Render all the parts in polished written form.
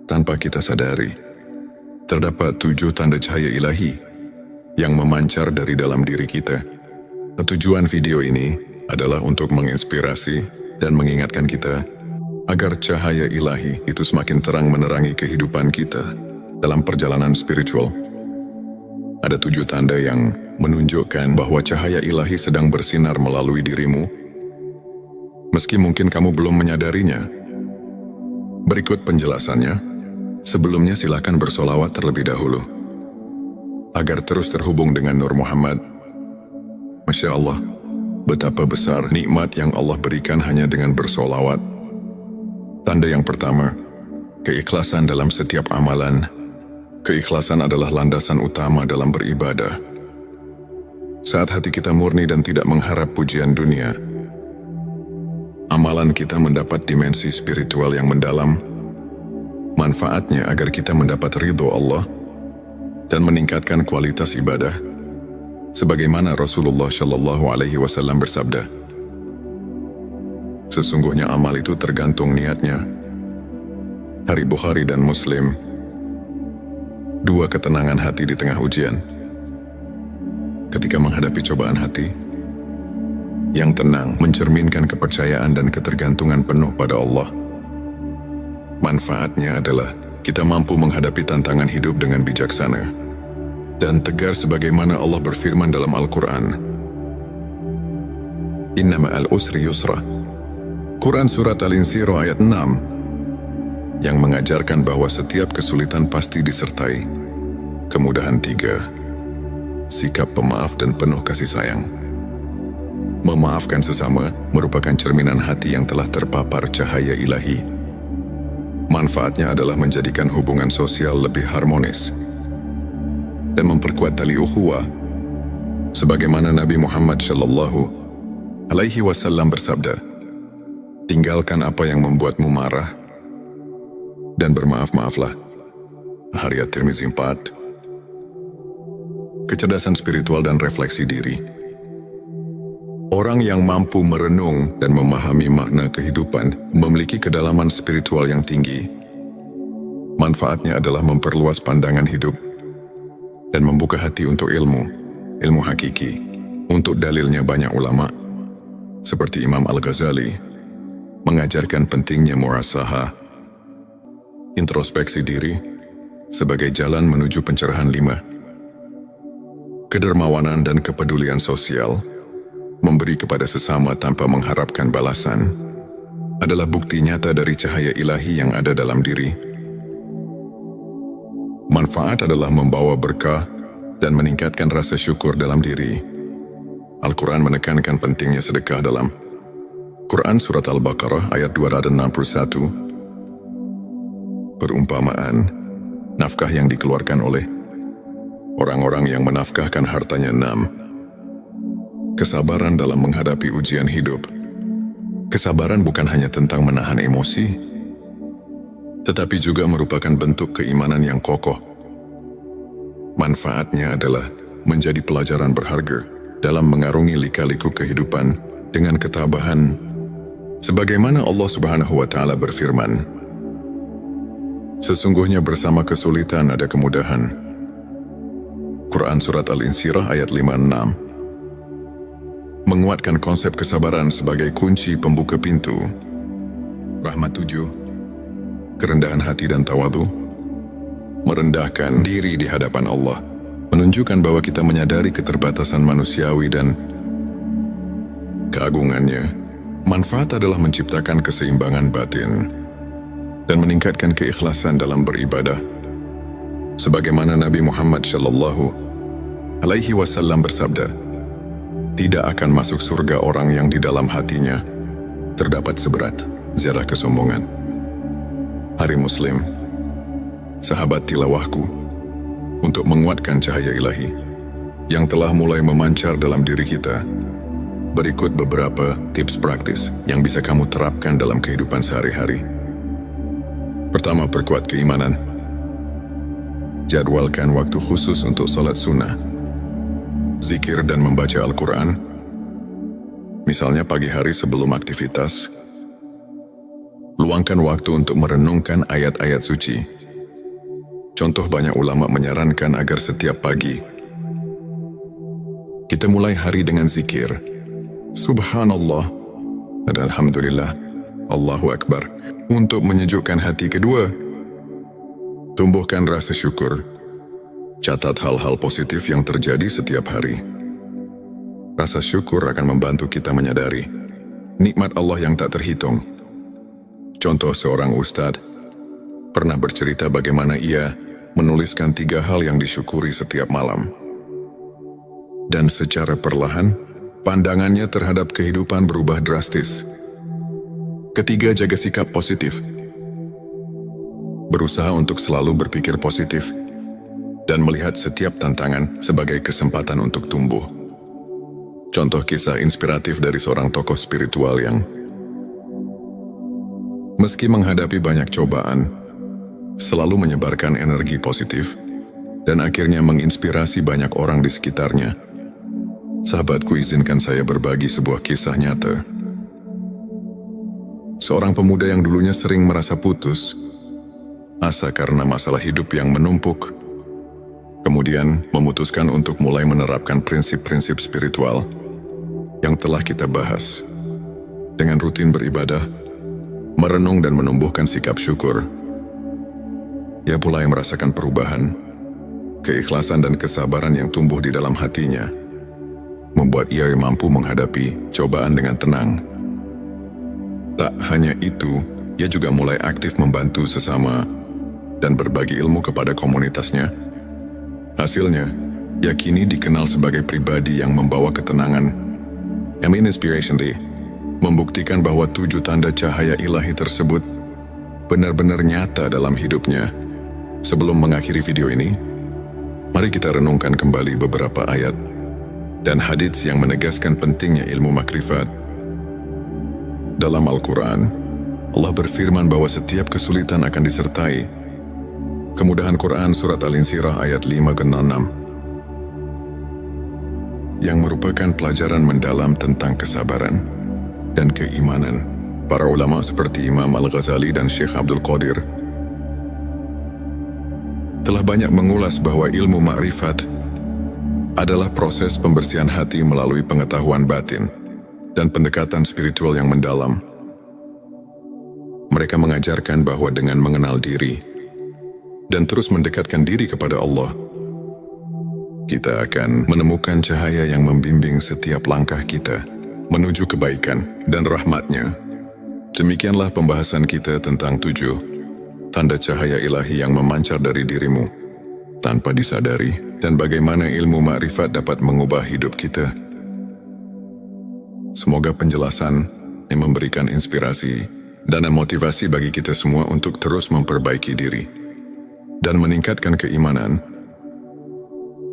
tanpa kita sadari. Terdapat 7 tanda cahaya ilahi yang memancar dari dalam diri kita. Tujuan video ini adalah untuk menginspirasi dan mengingatkan kita agar cahaya ilahi itu semakin terang menerangi kehidupan kita dalam perjalanan spiritual. Ada 7 tanda yang menunjukkan bahwa cahaya ilahi sedang bersinar melalui dirimu, meski mungkin kamu belum menyadarinya. Berikut penjelasannya. Sebelumnya silakan bersolawat terlebih dahulu, agar terus terhubung dengan Nur Muhammad. Masya Allah, betapa besar nikmat yang Allah berikan hanya dengan bersolawat. Tanda yang pertama, keikhlasan dalam setiap amalan. Keikhlasan adalah landasan utama dalam beribadah. Saat hati kita murni dan tidak mengharap pujian dunia, amalan kita mendapat dimensi spiritual yang mendalam. Manfaatnya agar kita mendapat ridho Allah dan meningkatkan kualitas ibadah, sebagaimana Rasulullah Shallallahu Alaihi Wasallam bersabda, sesungguhnya amal itu tergantung niatnya. Hari Bukhari dan Muslim. 2 ketenangan hati di tengah ujian. Ketika menghadapi cobaan hati, yang tenang mencerminkan kepercayaan dan ketergantungan penuh pada Allah. Manfaatnya adalah kita mampu menghadapi tantangan hidup dengan bijaksana dan tegar sebagaimana Allah berfirman dalam Al-Quran. Inna ma'al usri yusra. Quran Surat Al-Insyirah ayat 6 yang mengajarkan bahwa setiap kesulitan pasti disertai kemudahan 3. Sikap pemaaf dan penuh kasih sayang. Memaafkan sesama merupakan cerminan hati yang telah terpapar cahaya ilahi. Manfaatnya adalah menjadikan hubungan sosial lebih harmonis dan memperkuat tali ukhuwah, sebagaimana Nabi Muhammad Shallallahu Alaihi Wasallam bersabda, tinggalkan apa yang membuatmu marah dan bermaaf-maaflah. Hadits At-Tirmizi 4. Kecerdasan spiritual dan refleksi diri. Orang yang mampu merenung dan memahami makna kehidupan memiliki kedalaman spiritual yang tinggi. Manfaatnya adalah memperluas pandangan hidup dan membuka hati untuk ilmu hakiki. Untuk dalilnya banyak ulama, seperti Imam Al-Ghazali, mengajarkan pentingnya muhasabah, introspeksi diri, sebagai jalan menuju pencerahan 5. Kedermawanan dan kepedulian sosial, memberi kepada sesama tanpa mengharapkan balasan, adalah bukti nyata dari cahaya ilahi yang ada dalam diri. Manfaat adalah membawa berkah dan meningkatkan rasa syukur dalam diri. Al-Quran menekankan pentingnya sedekah dalam Quran Surat Al-Baqarah ayat 261. Perumpamaan, nafkah yang dikeluarkan oleh orang-orang yang menafkahkan hartanya 6. Kesabaran dalam menghadapi ujian hidup. Kesabaran bukan hanya tentang menahan emosi, tetapi juga merupakan bentuk keimanan yang kokoh. Manfaatnya adalah menjadi pelajaran berharga dalam mengarungi lika-liku kehidupan dengan ketabahan, sebagaimana Allah Subhanahu wa Ta'ala berfirman, sesungguhnya bersama kesulitan ada kemudahan. Quran Surat Al-Insyirah ayat 5-6 menguatkan konsep kesabaran sebagai kunci pembuka pintu. Rahmat 7. Kerendahan hati dan tawadhu. Merendahkan diri di hadapan Allah menunjukkan bahwa kita menyadari keterbatasan manusiawi dan keagungannya. Manfaat adalah menciptakan keseimbangan batin dan meningkatkan keikhlasan dalam beribadah, sebagaimana Nabi Muhammad Shallallahu Alaihi Wasallam bersabda, tidak akan masuk surga orang yang di dalam hatinya terdapat seberat zarah kesombongan. Hari Muslim. Sahabat tilawahku, untuk menguatkan cahaya ilahi yang telah mulai memancar dalam diri kita, berikut beberapa tips praktis yang bisa kamu terapkan dalam kehidupan sehari-hari. Pertama, perkuat keimanan. Jadwalkan waktu khusus untuk salat sunnah, zikir dan membaca Al-Quran, misalnya pagi hari sebelum aktivitas. Luangkan waktu untuk merenungkan ayat-ayat suci Contoh, banyak ulama menyarankan agar setiap pagi kita mulai hari dengan zikir Subhanallah dan Alhamdulillah, Allahu Akbar, untuk menyejukkan hati. Kedua, tumbuhkan rasa syukur. Catat hal-hal positif yang terjadi setiap hari. Rasa syukur akan membantu kita menyadari nikmat Allah yang tak terhitung. Contoh, seorang ustadz pernah bercerita bagaimana ia menuliskan 3 hal yang disyukuri setiap malam. Dan secara perlahan, pandangannya terhadap kehidupan berubah drastis. Ketiga, jaga sikap positif. Berusaha untuk selalu berpikir positif dan melihat setiap tantangan sebagai kesempatan untuk tumbuh. Contoh kisah inspiratif dari seorang tokoh spiritual yang meski menghadapi banyak cobaan, selalu menyebarkan energi positif dan akhirnya menginspirasi banyak orang di sekitarnya. Sahabatku, izinkan saya berbagi sebuah kisah nyata. Seorang pemuda yang dulunya sering merasa putus asa karena masalah hidup yang menumpuk, kemudian memutuskan untuk mulai menerapkan prinsip-prinsip spiritual yang telah kita bahas. Dengan rutin beribadah, merenung dan menumbuhkan sikap syukur, ia mulai merasakan perubahan. Keikhlasan dan kesabaran yang tumbuh di dalam hatinya membuat ia mampu menghadapi cobaan dengan tenang. Tak hanya itu, ia juga mulai aktif membantu sesama dan berbagi ilmu kepada komunitasnya. Hasilnya, ia kini dikenal sebagai pribadi yang membawa ketenangan. Inspiration Day membuktikan bahwa 7 tanda cahaya ilahi tersebut benar-benar nyata dalam hidupnya. Sebelum mengakhiri video ini, mari kita renungkan kembali beberapa ayat dan hadits yang menegaskan pentingnya ilmu makrifat. Dalam Al-Quran, Allah berfirman bahwa setiap kesulitan akan disertai kemudahan. Quran Surat Al-Insyirah ayat 5-6, yang merupakan pelajaran mendalam tentang kesabaran dan keimanan. Para ulama seperti Imam Al-Ghazali dan Syekh Abdul Qadir telah banyak mengulas bahwa ilmu makrifat adalah proses pembersihan hati melalui pengetahuan batin dan pendekatan spiritual yang mendalam. Mereka mengajarkan bahwa dengan mengenal diri dan terus mendekatkan diri kepada Allah, kita akan menemukan cahaya yang membimbing setiap langkah kita menuju kebaikan dan rahmat-Nya. Demikianlah pembahasan kita tentang 7 tanda cahaya ilahi yang memancar dari dirimu tanpa disadari, dan bagaimana ilmu makrifat dapat mengubah hidup kita. Semoga penjelasan yang memberikan inspirasi dan motivasi bagi kita semua untuk terus memperbaiki diri dan meningkatkan keimanan.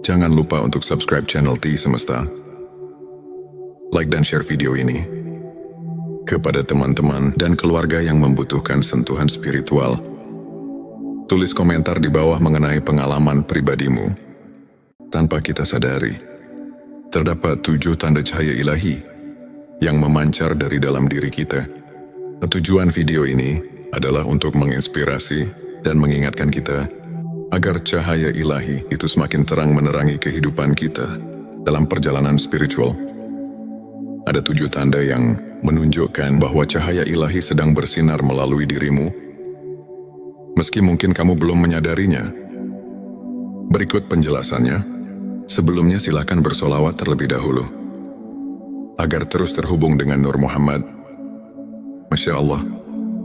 Jangan lupa untuk subscribe channel T Semesta, like dan share video ini kepada teman-teman dan keluarga yang membutuhkan sentuhan spiritual. Tulis komentar di bawah mengenai pengalaman pribadimu. Tanpa kita sadari, terdapat 7 tanda cahaya ilahi yang memancar dari dalam diri kita. Tujuan video ini adalah untuk menginspirasi dan mengingatkan kita agar cahaya ilahi itu semakin terang menerangi kehidupan kita dalam perjalanan spiritual. Ada 7 tanda yang menunjukkan bahwa cahaya ilahi sedang bersinar melalui dirimu, meski mungkin kamu belum menyadarinya. Berikut penjelasannya. Sebelumnya silakan bersolawat terlebih dahulu agar terus terhubung dengan Nur Muhammad. Masya Allah,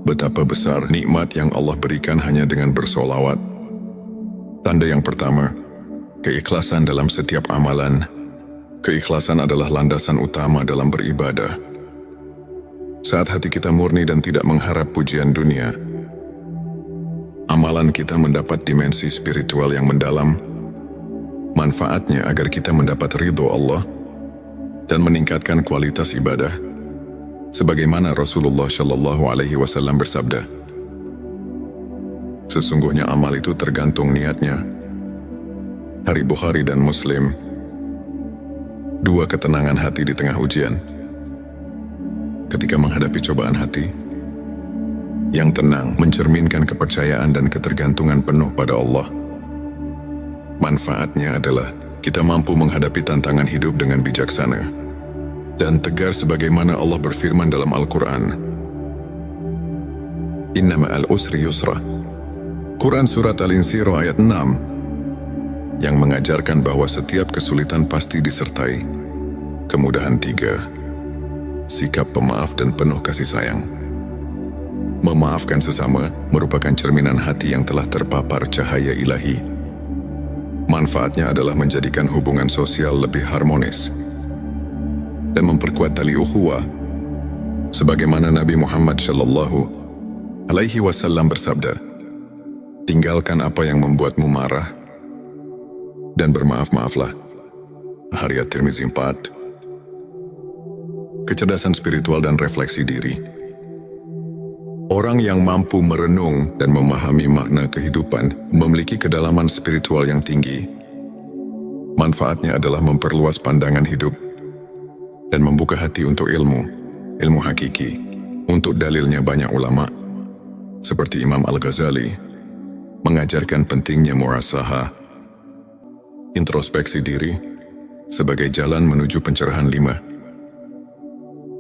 betapa besar nikmat yang Allah berikan hanya dengan bersolawat. Tanda yang pertama, keikhlasan dalam setiap amalan. Keikhlasan adalah landasan utama dalam beribadah. Saat hati kita murni dan tidak mengharap pujian dunia, amalan kita mendapat dimensi spiritual yang mendalam. Manfaatnya agar kita mendapat ridho Allah dan meningkatkan kualitas ibadah, sebagaimana Rasulullah Shallallahu Alaihi Wasallam bersabda, sesungguhnya amal itu tergantung niatnya. Hari Bukhari dan Muslim. 2, ketenangan hati di tengah ujian. Ketika menghadapi cobaan hati yang tenang mencerminkan kepercayaan dan ketergantungan penuh pada Allah. Manfaatnya adalah kita mampu menghadapi tantangan hidup dengan bijaksana dan tegar sebagaimana Allah berfirman dalam Al-Quran. Inna ma'al usri yusra. Quran Surat Al-Insyirah ayat 6 yang mengajarkan bahwa setiap kesulitan pasti disertai kemudahan. 3. Sikap pemaaf dan penuh kasih sayang. Memaafkan sesama merupakan cerminan hati yang telah terpapar cahaya ilahi. Manfaatnya adalah menjadikan hubungan sosial lebih harmonis dan memperkuat tali ukhuwah. Sebagaimana Nabi Muhammad SAW bersabda, "Tinggalkan apa yang membuatmu marah dan bermaaf-maaflah." Hadits Tirmizi 4. Kecerdasan spiritual dan refleksi diri. Orang yang mampu merenung dan memahami makna kehidupan memiliki kedalaman spiritual yang tinggi. Manfaatnya adalah memperluas pandangan hidup dan membuka hati untuk ilmu hakiki. Untuk dalilnya banyak ulama, seperti Imam Al-Ghazali, mengajarkan pentingnya muhasabah, introspeksi diri, sebagai jalan menuju pencerahan. 5.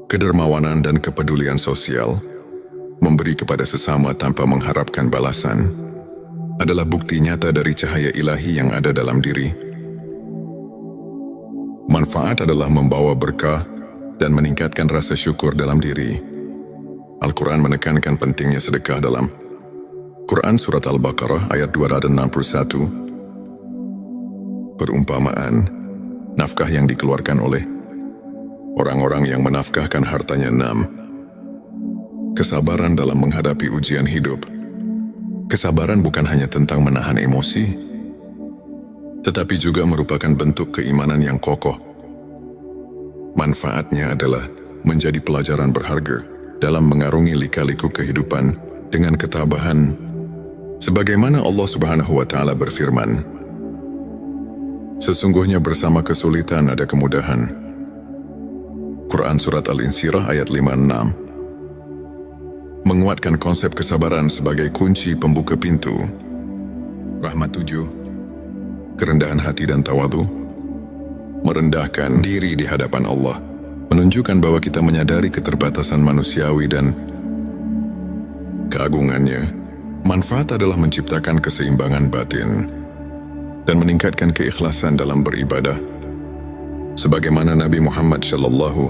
Kedermawanan dan kepedulian sosial. Memberi kepada sesama tanpa mengharapkan balasan adalah bukti nyata dari cahaya ilahi yang ada dalam diri. Manfaat adalah membawa berkah dan meningkatkan rasa syukur dalam diri. Al-Quran menekankan pentingnya sedekah dalam Quran Surat Al-Baqarah ayat 261. Perumpamaan, nafkah yang dikeluarkan oleh orang-orang yang menafkahkan hartanya. 6. Kesabaran dalam menghadapi ujian hidup. Kesabaran bukan hanya tentang menahan emosi, tetapi juga merupakan bentuk keimanan yang kokoh. Manfaatnya adalah menjadi pelajaran berharga dalam mengarungi lika-liku kehidupan dengan ketabahan. Sebagaimana Allah Subhanahu wa Ta'ala berfirman, "Sesungguhnya bersama kesulitan ada kemudahan." Quran Surat Al-Insyirah ayat 5-6. Menguatkan konsep kesabaran sebagai kunci pembuka pintu rahmat. 7. Kerendahan hati dan tawadhu. Merendahkan diri di hadapan Allah menunjukkan bahwa kita menyadari keterbatasan manusiawi dan keagungannya. Manfaat adalah menciptakan keseimbangan batin dan meningkatkan keikhlasan dalam beribadah. Sebagaimana Nabi Muhammad SAW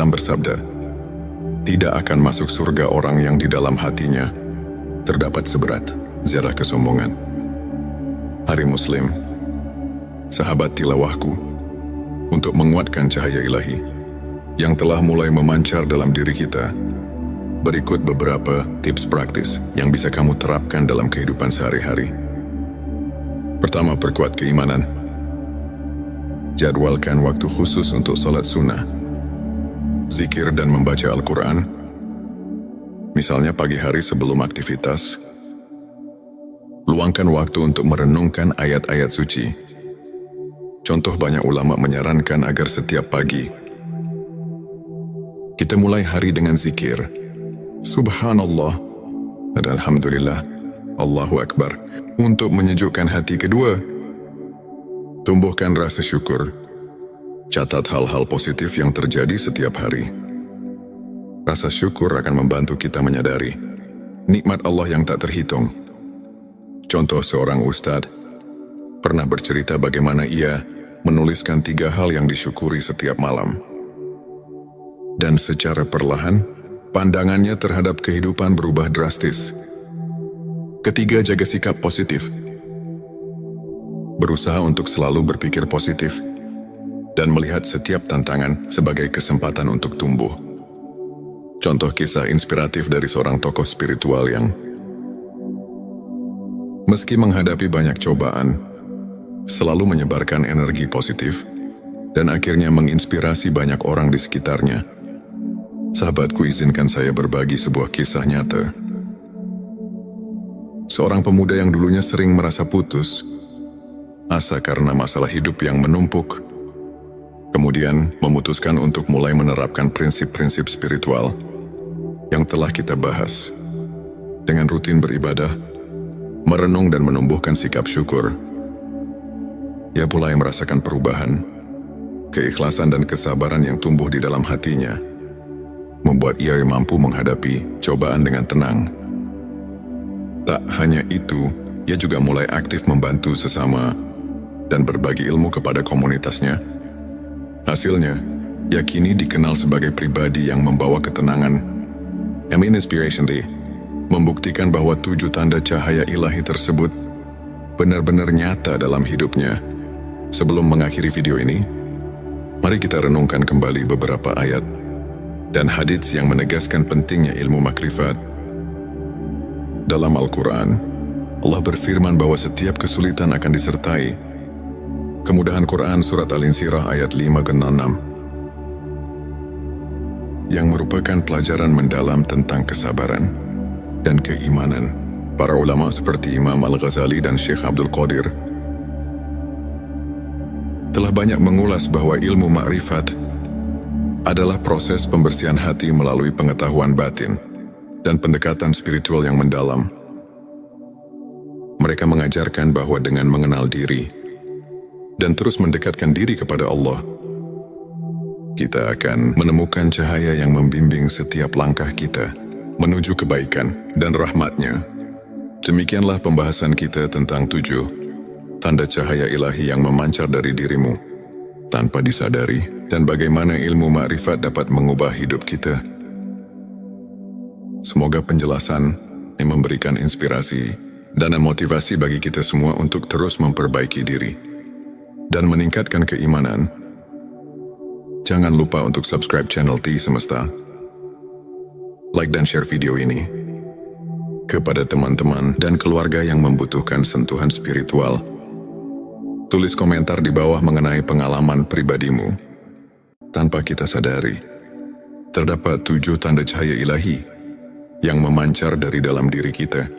bersabda, "Tidak akan masuk surga orang yang di dalam hatinya terdapat seberat zarah kesombongan." Hari Muslim, sahabat tilawahku, untuk menguatkan cahaya ilahi yang telah mulai memancar dalam diri kita, berikut beberapa tips praktis yang bisa kamu terapkan dalam kehidupan sehari-hari. Pertama, perkuat keimanan. Jadwalkan waktu khusus untuk sholat sunnah, zikir dan membaca Al-Quran, misalnya pagi hari sebelum aktivitas. Luangkan waktu untuk merenungkan ayat-ayat suci. Contoh, banyak ulama menyarankan agar setiap pagi kita mulai hari dengan zikir Subhanallah dan Alhamdulillah, Allahu Akbar, untuk menyejukkan hati. Kedua, tumbuhkan rasa syukur. Catat hal-hal positif yang terjadi setiap hari. Rasa syukur akan membantu kita menyadari nikmat Allah yang tak terhitung. Contoh, seorang ustadz pernah bercerita bagaimana ia menuliskan 3 hal yang disyukuri setiap malam. Dan secara perlahan, pandangannya terhadap kehidupan berubah drastis. Ketiga, jaga sikap positif. Berusaha untuk selalu berpikir positif dan melihat setiap tantangan sebagai kesempatan untuk tumbuh. Contoh kisah inspiratif dari seorang tokoh spiritual yang meski menghadapi banyak cobaan, selalu menyebarkan energi positif dan akhirnya menginspirasi banyak orang di sekitarnya. Sahabatku, izinkan saya berbagi sebuah kisah nyata. Seorang pemuda yang dulunya sering merasa putus asa karena masalah hidup yang menumpuk, kemudian memutuskan untuk mulai menerapkan prinsip-prinsip spiritual yang telah kita bahas. Dengan rutin beribadah, merenung dan menumbuhkan sikap syukur, ia mulai merasakan perubahan. Keikhlasan dan kesabaran yang tumbuh di dalam hatinya membuat ia mampu menghadapi cobaan dengan tenang. Tak hanya itu, ia juga mulai aktif membantu sesama dan berbagi ilmu kepada komunitasnya. Hasilnya, ia kini dikenal sebagai pribadi yang membawa ketenangan. Amin Inspiration Day membuktikan bahwa 7 tanda cahaya ilahi tersebut benar-benar nyata dalam hidupnya. Sebelum mengakhiri video ini, mari kita renungkan kembali beberapa ayat dan hadits yang menegaskan pentingnya ilmu makrifat. Dalam Al-Quran, Allah berfirman bahwa setiap kesulitan akan disertai kemudahan. Quran Surat Al-Insyirah ayat 5-6 yang merupakan pelajaran mendalam tentang kesabaran dan keimanan. Para ulama seperti Imam Al-Ghazali dan Syekh Abdul Qadir telah banyak mengulas bahwa ilmu makrifat adalah proses pembersihan hati melalui pengetahuan batin dan pendekatan spiritual yang mendalam. Mereka mengajarkan bahwa dengan mengenal diri dan terus mendekatkan diri kepada Allah, kita akan menemukan cahaya yang membimbing setiap langkah kita menuju kebaikan dan rahmat-Nya. Demikianlah pembahasan kita tentang 7 tanda cahaya ilahi yang memancar dari dirimu tanpa disadari, dan bagaimana ilmu makrifat dapat mengubah hidup kita. Semoga penjelasan yang memberikan inspirasi dan motivasi bagi kita semua untuk terus memperbaiki diri dan meningkatkan keimanan. Jangan lupa untuk subscribe channel T Semesta, like dan share video ini kepada teman-teman dan keluarga yang membutuhkan sentuhan spiritual. Tulis komentar di bawah mengenai pengalaman pribadimu. Tanpa kita sadari, terdapat 7 tanda cahaya ilahi yang memancar dari dalam diri kita.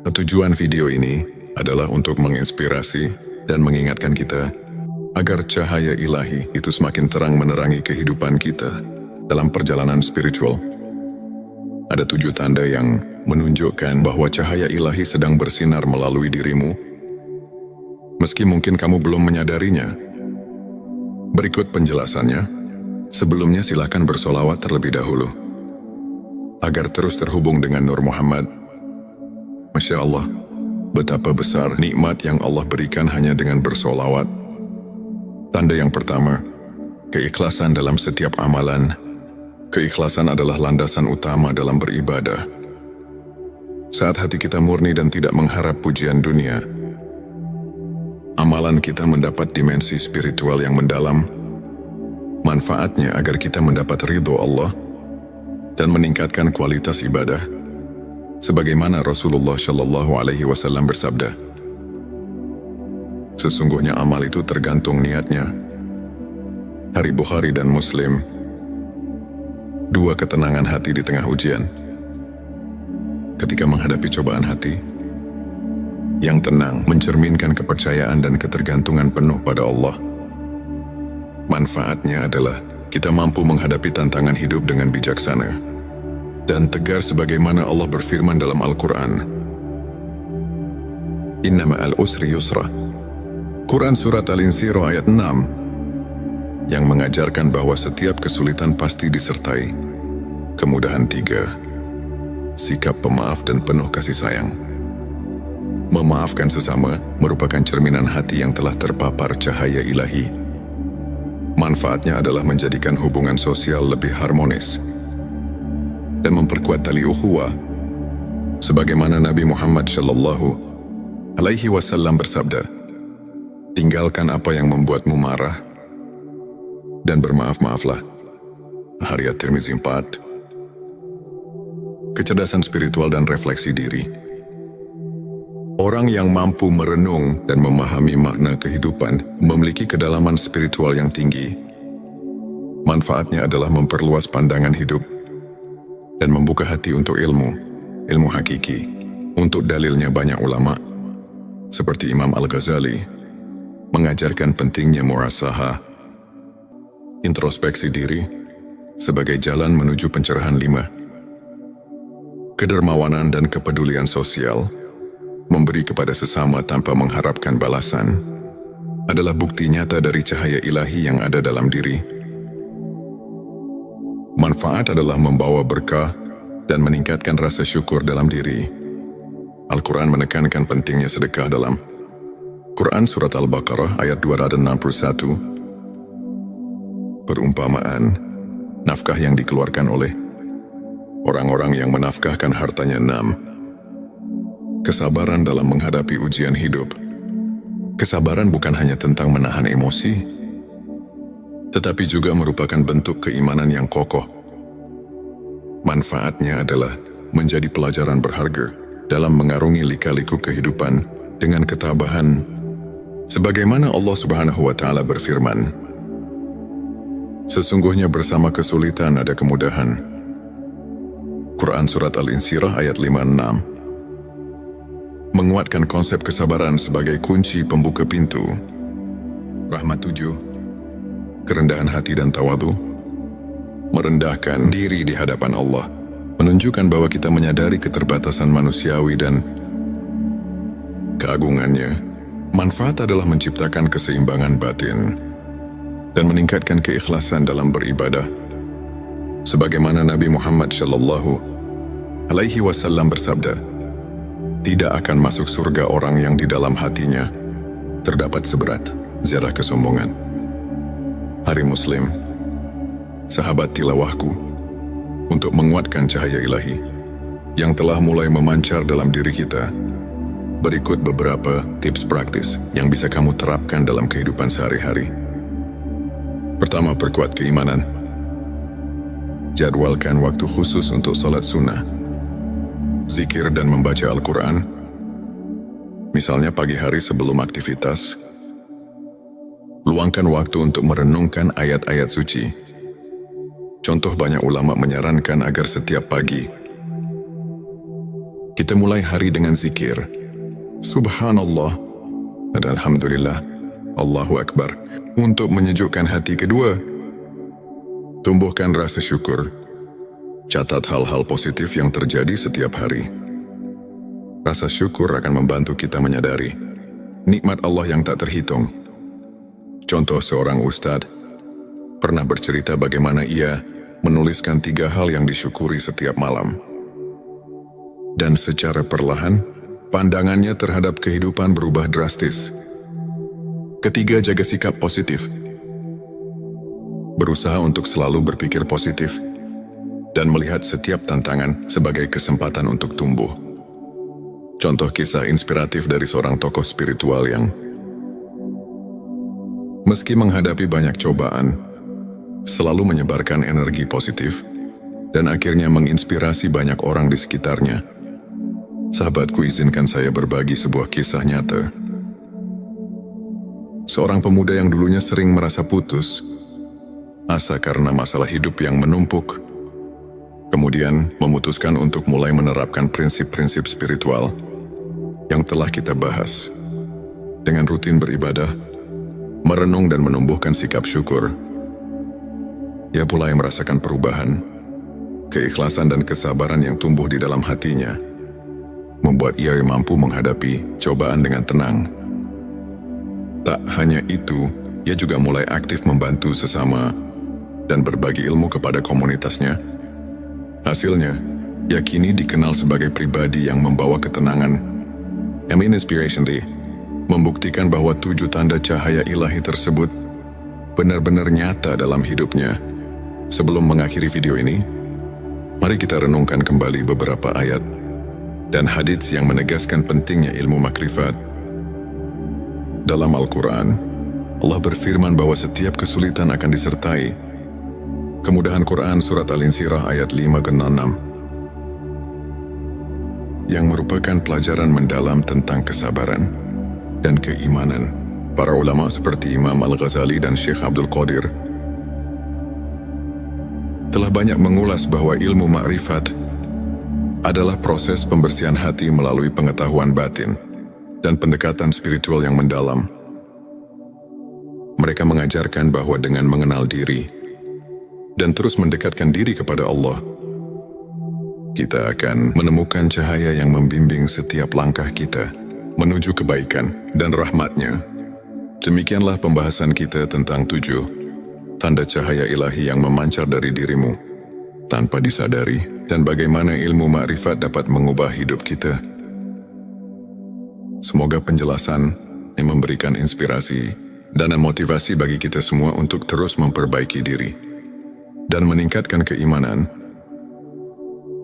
Tujuan video ini adalah untuk menginspirasi dan mengingatkan kita agar cahaya ilahi itu semakin terang menerangi kehidupan kita dalam perjalanan spiritual. Ada 7 tanda yang menunjukkan bahwa cahaya ilahi sedang bersinar melalui dirimu, meski mungkin kamu belum menyadarinya. Berikut penjelasannya. Sebelumnya silakan bersolawat terlebih dahulu agar terus terhubung dengan Nur Muhammad. Masya Allah, betapa besar nikmat yang Allah berikan hanya dengan bersolawat. Tanda yang pertama, keikhlasan dalam setiap amalan. Keikhlasan adalah landasan utama dalam beribadah. Saat hati kita murni dan tidak mengharap pujian dunia, amalan kita mendapat dimensi spiritual yang mendalam. Manfaatnya agar kita mendapat ridho Allah dan meningkatkan kualitas ibadah. Sebagaimana Rasulullah Shallallahu Alaihi Wasallam bersabda, sesungguhnya amal itu tergantung niatnya. Hari Bukhari dan Muslim. 2 ketenangan hati di tengah ujian. Ketika menghadapi cobaan hati, yang tenang mencerminkan kepercayaan dan ketergantungan penuh pada Allah. Manfaatnya adalah kita mampu menghadapi tantangan hidup dengan bijaksana dan tegar sebagaimana Allah berfirman dalam Al-Quran. Inna ma'al usri yusra. Quran Surat Al-Insyirah ayat 6 yang mengajarkan bahwa setiap kesulitan pasti disertai kemudahan. 3. Sikap pemaaf dan penuh kasih sayang. Memaafkan sesama merupakan cerminan hati yang telah terpapar cahaya ilahi. Manfaatnya adalah menjadikan hubungan sosial lebih harmonis dan memperkuat tali ukhuwah. Sebagaimana Nabi Muhammad Shallallahu Alaihi Wasallam bersabda, tinggalkan apa yang membuatmu marah dan bermaaf-maaflah. Hadits At-Tirmizi 4. Kecerdasan spiritual dan refleksi diri. Orang yang mampu merenung dan memahami makna kehidupan memiliki kedalaman spiritual yang tinggi. Manfaatnya adalah memperluas pandangan hidup dan membuka hati untuk ilmu hakiki. Untuk dalilnya banyak ulama, seperti Imam Al-Ghazali, mengajarkan pentingnya muhasabah, introspeksi diri, sebagai jalan menuju pencerahan. 5. Kedermawanan dan kepedulian sosial. memberi kepada sesama tanpa mengharapkan balasan, adalah bukti nyata dari cahaya ilahi yang ada dalam diri. Manfaat adalah membawa berkah dan meningkatkan rasa syukur dalam diri. Al-Quran menekankan pentingnya sedekah dalam Quran Surat Al-Baqarah ayat 261. Perumpamaan, nafkah yang dikeluarkan oleh orang-orang yang menafkahkan hartanya 6. Kesabaran dalam menghadapi ujian hidup. Kesabaran bukan hanya tentang menahan emosi, tetapi juga merupakan bentuk keimanan yang kokoh. Manfaatnya adalah menjadi pelajaran berharga dalam mengarungi lika-liku kehidupan dengan ketabahan. Sebagaimana Allah Subhanahu wa Ta'ala berfirman, sesungguhnya bersama kesulitan ada kemudahan. Quran Surat Al-Insyirah ayat 56 menguatkan konsep kesabaran sebagai kunci pembuka pintu. Rahmat 7. Kerendahan hati dan tawadu. Merendahkan diri di hadapan Allah menunjukkan bahwa kita menyadari keterbatasan manusiawi dan keagungannya. Manfaat adalah menciptakan keseimbangan batin dan meningkatkan keikhlasan dalam beribadah. Sebagaimana Nabi Muhammad SAW bersabda, tidak akan masuk surga orang yang di dalam hatinya terdapat seberat zarah kesombongan. Hari Muslim, sahabat tilawahku, untuk menguatkan cahaya ilahi yang telah mulai memancar dalam diri kita, berikut beberapa tips praktis yang bisa kamu terapkan dalam kehidupan sehari-hari. Pertama, perkuat keimanan. Jadwalkan waktu khusus untuk salat sunnah, zikir dan membaca Al-Quran, misalnya pagi hari sebelum aktivitas. Luangkan waktu untuk merenungkan ayat-ayat suci. Contoh, banyak ulama menyarankan agar setiap pagi kita mulai hari dengan zikir Subhanallah dan Alhamdulillah, Allahu Akbar, untuk menyejukkan hati. Kedua, tumbuhkan rasa syukur. Catat hal-hal positif yang terjadi setiap hari. Rasa syukur akan membantu kita menyadari nikmat Allah yang tak terhitung. Contoh, seorang ustadz pernah bercerita bagaimana ia menuliskan 3 hal yang disyukuri setiap malam. Dan secara perlahan, pandangannya terhadap kehidupan berubah drastis. Ketiga, jaga sikap positif. Berusaha untuk selalu berpikir positif dan melihat setiap tantangan sebagai kesempatan untuk tumbuh. Contoh kisah inspiratif dari seorang tokoh spiritual yang meski menghadapi banyak cobaan, selalu menyebarkan energi positif dan akhirnya menginspirasi banyak orang di sekitarnya. Sahabatku, izinkan saya berbagi sebuah kisah nyata. Seorang pemuda yang dulunya sering merasa putus asa karena masalah hidup yang menumpuk, kemudian memutuskan untuk mulai menerapkan prinsip-prinsip spiritual yang telah kita bahas. Dengan rutin beribadah, merenung dan menumbuhkan sikap syukur, ia mulai merasakan perubahan. Keikhlasan dan kesabaran yang tumbuh di dalam hatinya membuat ia mampu menghadapi cobaan dengan tenang. Tak hanya itu, ia juga mulai aktif membantu sesama dan berbagi ilmu kepada komunitasnya. Hasilnya, ia kini dikenal sebagai pribadi yang membawa ketenangan. Inspiration Day membuktikan bahwa 7 tanda cahaya ilahi tersebut benar-benar nyata dalam hidupnya. Sebelum mengakhiri video ini, mari kita renungkan kembali beberapa ayat dan hadits yang menegaskan pentingnya ilmu makrifat. Dalam Al-Quran, Allah berfirman bahwa setiap kesulitan akan disertai kemudahan. Quran Surat Al-Insyirah ayat 5-6 yang merupakan pelajaran mendalam tentang kesabaran dan keimanan. Para ulama seperti Imam Al-Ghazali dan Syekh Abdul Qadir telah banyak mengulas bahwa ilmu makrifat adalah proses pembersihan hati melalui pengetahuan batin dan pendekatan spiritual yang mendalam. Mereka mengajarkan bahwa dengan mengenal diri dan terus mendekatkan diri kepada Allah, kita akan menemukan cahaya yang membimbing setiap langkah kita. menuju kebaikan dan rahmat-Nya. Demikianlah pembahasan kita tentang 7 tanda cahaya ilahi yang memancar dari dirimu tanpa disadari, dan bagaimana ilmu makrifat dapat mengubah hidup kita. Semoga penjelasan ini memberikan inspirasi dan motivasi bagi kita semua untuk terus memperbaiki diri dan meningkatkan keimanan.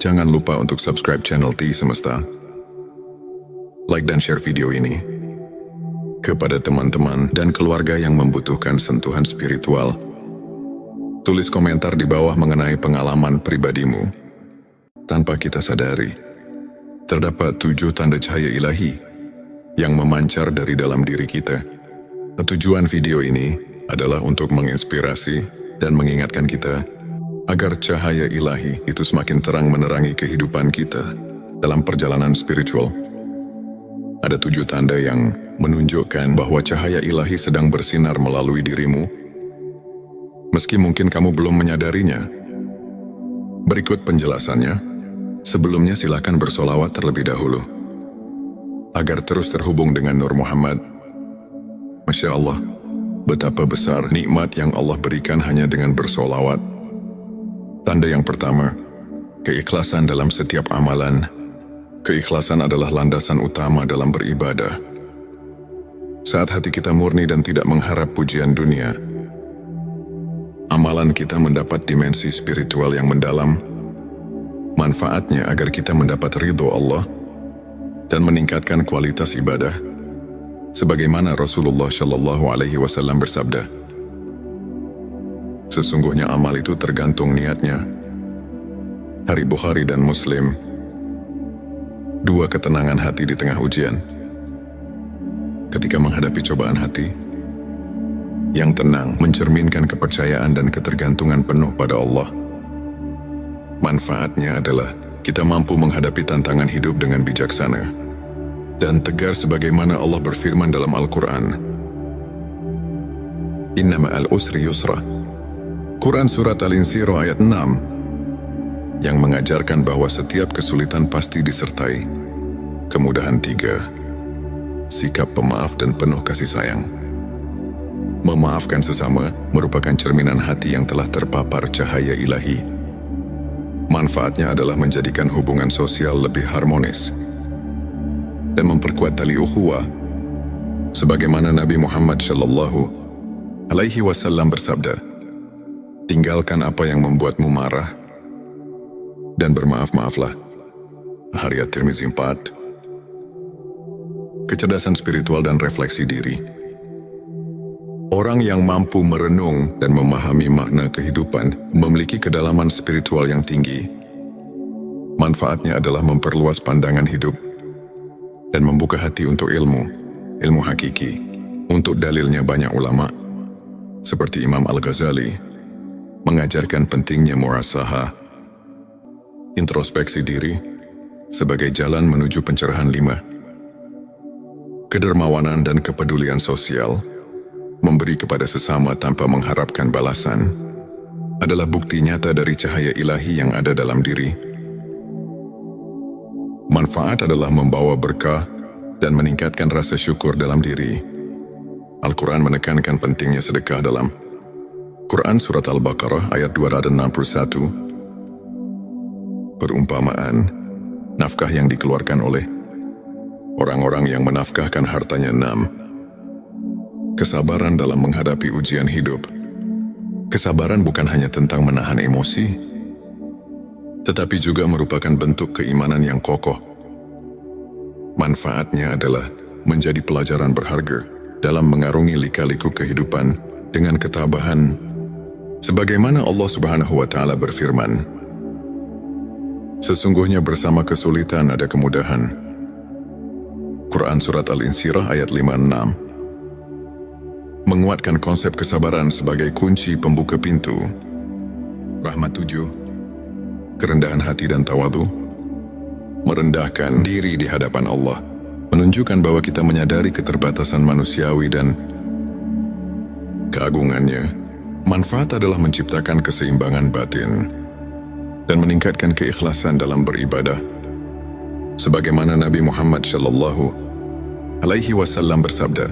Jangan lupa untuk subscribe channel T Semesta, like dan share video ini kepada teman-teman dan keluarga yang membutuhkan sentuhan spiritual. Tulis komentar di bawah mengenai pengalaman pribadimu. Tanpa kita sadari, terdapat 7 tanda cahaya ilahi yang memancar dari dalam diri kita. Tujuan video ini adalah untuk menginspirasi dan mengingatkan kita agar cahaya ilahi itu semakin terang menerangi kehidupan kita dalam perjalanan spiritual. Ada 7 tanda yang menunjukkan bahwa cahaya ilahi sedang bersinar melalui dirimu, meski mungkin kamu belum menyadarinya. Berikut penjelasannya. Sebelumnya silakan bersolawat terlebih dahulu, agar terus terhubung dengan Nur Muhammad. Masya Allah, betapa besar nikmat yang Allah berikan hanya dengan bersolawat. Tanda yang pertama, keikhlasan dalam setiap amalan. Keikhlasan adalah landasan utama dalam beribadah. Saat hati kita murni dan tidak mengharap pujian dunia, amalan kita mendapat dimensi spiritual yang mendalam. Manfaatnya agar kita mendapat ridho Allah dan meningkatkan kualitas ibadah. Sebagaimana Rasulullah Shallallahu Alaihi Wasallam bersabda, sesungguhnya amal itu tergantung niatnya. Hari Bukhari dan Muslim. 2 ketenangan hati di tengah ujian. Ketika menghadapi cobaan hati, yang tenang mencerminkan kepercayaan dan ketergantungan penuh pada Allah. Manfaatnya adalah kita mampu menghadapi tantangan hidup dengan bijaksana dan tegar sebagaimana Allah berfirman dalam Al-Quran. Inna ma'al usri yusra. Quran Surat Al-Insyirah ayat 6 yang mengajarkan bahwa setiap kesulitan pasti disertai kemudahan. 3. Sikap pemaaf dan penuh kasih sayang. Memaafkan sesama merupakan cerminan hati yang telah terpapar cahaya ilahi. Manfaatnya adalah menjadikan hubungan sosial lebih harmonis dan memperkuat tali ukhuwah. Sebagaimana Nabi Muhammad Shallallahu Alaihi Wasallam bersabda, tinggalkan apa yang membuatmu marah dan bermaaf-maaflah. Hadits At-Tirmizi 4. Kecerdasan spiritual dan refleksi diri. Orang yang mampu merenung dan memahami makna kehidupan memiliki kedalaman spiritual yang tinggi. Manfaatnya adalah memperluas pandangan hidup dan membuka hati untuk ilmu hakiki. Untuk dalilnya banyak ulama, seperti Imam Al-Ghazali, mengajarkan pentingnya muhasabah, introspeksi diri, sebagai jalan menuju pencerahan. 5. Kedermawanan dan kepedulian sosial. Memberi kepada sesama tanpa mengharapkan balasan adalah bukti nyata dari cahaya ilahi yang ada dalam diri. Manfaat adalah membawa berkah dan meningkatkan rasa syukur dalam diri. Al-Quran menekankan pentingnya sedekah dalam Quran Surat Al-Baqarah ayat 261. Perumpamaan, nafkah yang dikeluarkan oleh orang-orang yang menafkahkan hartanya. 6. Kesabaran dalam menghadapi ujian hidup. Kesabaran bukan hanya tentang menahan emosi, tetapi juga merupakan bentuk keimanan yang kokoh. Manfaatnya adalah menjadi pelajaran berharga dalam mengarungi lika-liku kehidupan dengan ketabahan. Sebagaimana Allah Subhanahu wa Ta'ala berfirman, sesungguhnya bersama kesulitan ada kemudahan. Quran Surat Al-Insyirah ayat 5-6 menguatkan konsep kesabaran sebagai kunci pembuka pintu rahmat. 7. Kerendahan hati dan tawadu. Merendahkan diri di hadapan Allah menunjukkan bahwa kita menyadari keterbatasan manusiawi dan keagungannya. Manfaat adalah menciptakan keseimbangan batin dan meningkatkan keikhlasan dalam beribadah. Sebagaimana Nabi Muhammad Shallallahu alaihi wasallam bersabda,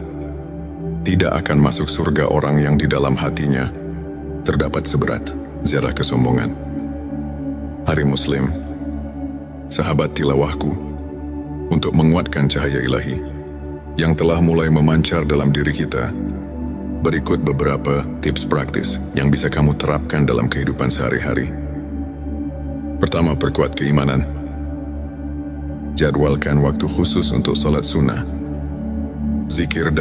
tidak akan masuk surga orang yang di dalam hatinya terdapat seberat zarah kesombongan. Hari Muslim, sahabat tilawahku, untuk menguatkan cahaya ilahi yang telah mulai memancar dalam diri kita, berikut beberapa tips praktis yang bisa kamu terapkan dalam kehidupan sehari-hari. Pertama, perkuat keimanan. Jadwalkan waktu khusus untuk salat sunnah, zikir